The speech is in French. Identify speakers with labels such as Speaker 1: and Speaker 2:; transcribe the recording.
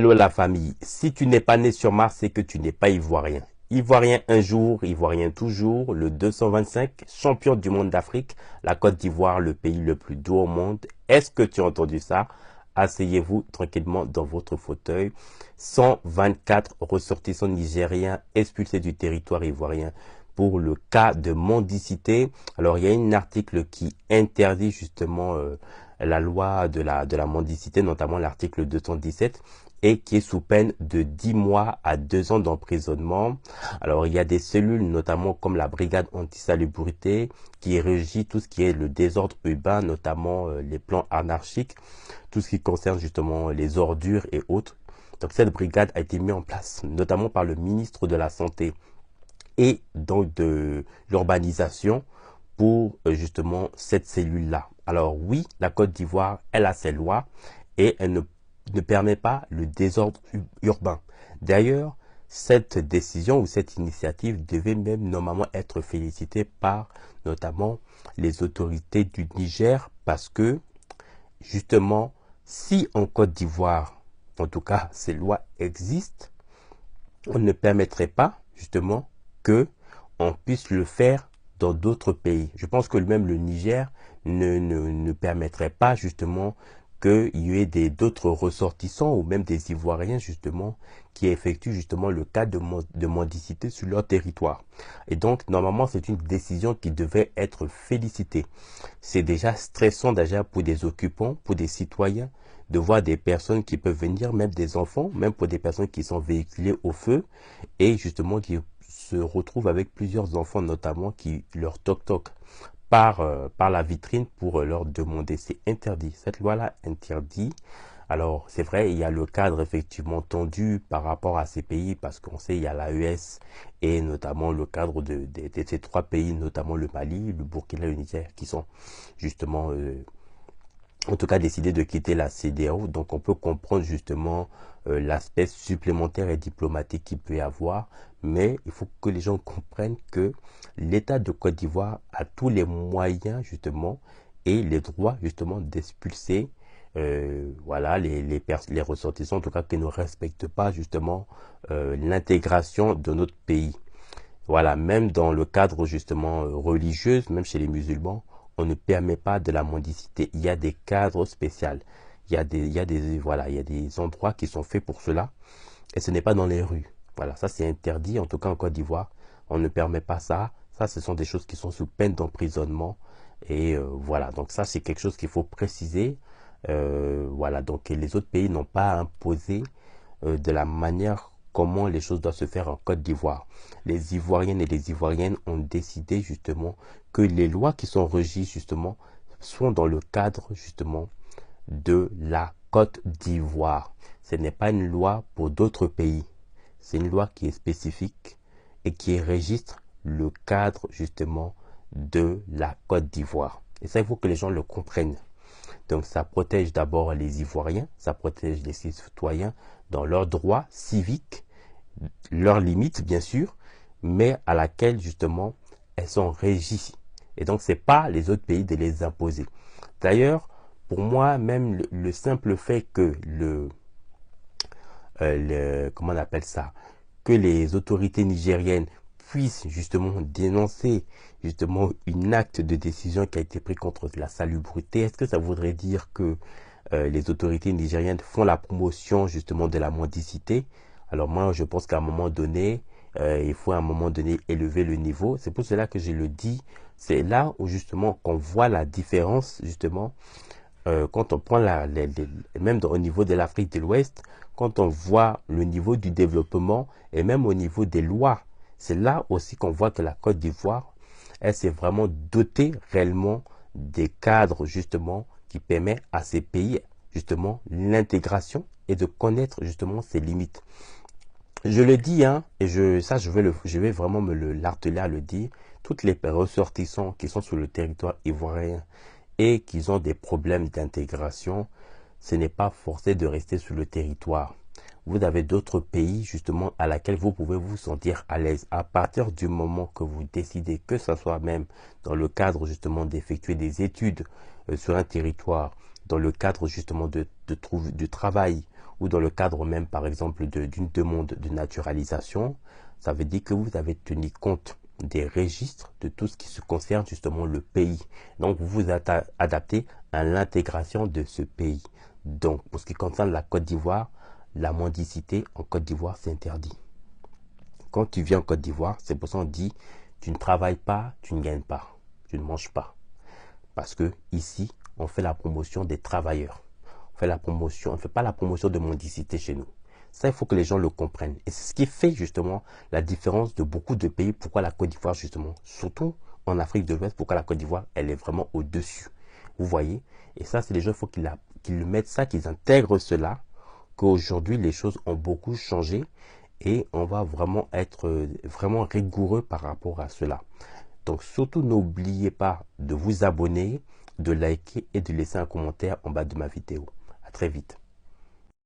Speaker 1: Hello la famille, si tu n'es pas né sur Mars, c'est que tu n'es pas ivoirien. Ivoirien un jour, ivoirien toujours, le 225, champion du monde d'Afrique, la Côte d'Ivoire, le pays le plus doux au monde. Est-ce que tu as entendu ça? Asseyez-vous tranquillement dans votre fauteuil. 124 ressortissants nigériens expulsés du territoire ivoirien pour le cas de mendicité. Alors il y a un article qui interdit justement la loi de la mendicité, notamment l'article 217, et qui est sous peine de 10 mois à 2 ans d'emprisonnement. Alors, il y a des cellules, notamment comme la brigade anti-salubrité, qui régit tout ce qui est le désordre urbain, notamment les plans anarchiques, tout ce qui concerne justement les ordures et autres. Donc, cette brigade a été mise en place, notamment par le ministre de la Santé et donc de l'urbanisation pour justement cette cellule-là. Alors oui, la Côte d'Ivoire, elle a ses lois et elle ne permet pas le désordre urbain. D'ailleurs, cette décision ou cette initiative devait même normalement être félicitée par notamment les autorités du Niger parce que justement, si en Côte d'Ivoire, en tout cas ces lois existent, on ne permettrait pas justement que on puisse le faire dans d'autres pays. Je pense que même le Niger ne permettrait pas justement qu'il y ait d'autres ressortissants ou même des Ivoiriens justement qui effectuent justement le cas de mendicité sur leur territoire. Et donc normalement c'est une décision qui devait être félicitée. C'est déjà stressant déjà pour des occupants, pour des citoyens, de voir des personnes qui peuvent venir, même des enfants, même pour des personnes qui sont véhiculées au feu et justement qui se retrouvent avec plusieurs enfants notamment qui leur toc par la vitrine pour leur demander. C'est interdit. Cette loi-là interdit. Alors, c'est vrai, il y a le cadre effectivement tendu par rapport à ces pays parce qu'on sait il y a l'AES et notamment le cadre de ces trois pays, notamment le Mali, le Burkina et le Niger, qui sont justement en tout cas décidé de quitter la CEDEAO. Donc on peut comprendre justement l'aspect supplémentaire et diplomatique qu'il peut y avoir, mais il faut que les gens comprennent que l'État de Côte d'Ivoire a tous les moyens justement et les droits justement d'expulser voilà les ressortissants en tout cas qui ne respectent pas justement l'intégration de notre pays. Voilà, même dans le cadre justement religieux, même chez les musulmans, on ne permet pas de la mendicité. Il y a des cadres spéciaux. Voilà, il y a des endroits qui sont faits pour cela. Et ce n'est pas dans les rues. Voilà, ça c'est interdit. En tout cas en Côte d'Ivoire, on ne permet pas ça. Ça, ce sont des choses qui sont sous peine d'emprisonnement. Et voilà, donc ça c'est quelque chose qu'il faut préciser. Voilà, donc les autres pays n'ont pas imposé de la manière comment les choses doivent se faire en Côte d'Ivoire. Les Ivoiriennes et les Ivoiriennes ont décidé justement que les lois qui sont régies justement sont dans le cadre justement de la Côte d'Ivoire. Ce n'est pas une loi pour d'autres pays. C'est une loi qui est spécifique et qui enregistre le cadre justement de la Côte d'Ivoire. Et ça, il faut que les gens le comprennent. Donc ça protège d'abord les Ivoiriens, ça protège les citoyens dans leurs droits civiques, leurs limites bien sûr, mais à laquelle justement elles sont régies. Et donc c'est pas les autres pays de les imposer. D'ailleurs, pour moi, même le simple fait que comment on appelle ça, que les autorités nigériennes puissent justement dénoncer justement une acte de décision qui a été pris contre la salubrité, est-ce que ça voudrait dire que les autorités nigériennes font la promotion justement de la mendicité? Alors moi, je pense qu'à un moment donné, il faut à un moment donné élever le niveau. C'est pour cela que je le dis. C'est là où justement qu'on voit la différence justement quand on prend même au niveau de l'Afrique de l'Ouest, quand on voit le niveau du développement et même au niveau des lois, c'est là aussi qu'on voit que la Côte d'Ivoire, elle s'est vraiment dotée réellement des cadres justement qui permettent à ces pays justement l'intégration et de connaître justement ses limites. Je le dis, hein, et je vais vraiment l'atteler à le dire, toutes les ressortissants qui sont sur le territoire ivoirien et qui ont des problèmes d'intégration, ce n'est pas forcé de rester sur le territoire. Vous avez d'autres pays justement à laquelle vous pouvez vous sentir à l'aise. À partir du moment que vous décidez, que ce soit même dans le cadre justement d'effectuer des études sur un territoire, dans le cadre justement du travail ou dans le cadre même, par exemple, d'une demande de naturalisation, ça veut dire que vous avez tenu compte des registres de tout ce qui se concerne justement le pays. Donc, vous vous adaptez à l'intégration de ce pays. Donc, pour ce qui concerne la Côte d'Ivoire, la mendicité en Côte d'Ivoire, c'est interdit. Quand tu viens en Côte d'Ivoire, c'est pour ça qu'on dit, tu ne travailles pas, tu ne gagnes pas, tu ne manges pas. Parce que ici, on fait la promotion des travailleurs. On ne fait pas la promotion de mendicité chez nous. Ça, il faut que les gens le comprennent. Et c'est ce qui fait justement la différence de beaucoup de pays. Pourquoi la Côte d'Ivoire, justement, surtout en Afrique de l'Ouest, pourquoi la Côte d'Ivoire, elle est vraiment au-dessus. Vous voyez? Et ça, c'est les gens, il faut qu'ils le mettent ça, qu'ils intègrent cela, qu'aujourd'hui, les choses ont beaucoup changé et on va vraiment être vraiment rigoureux par rapport à cela. Donc, surtout, n'oubliez pas de vous abonner, de liker et de laisser un commentaire en bas de ma vidéo. À très vite.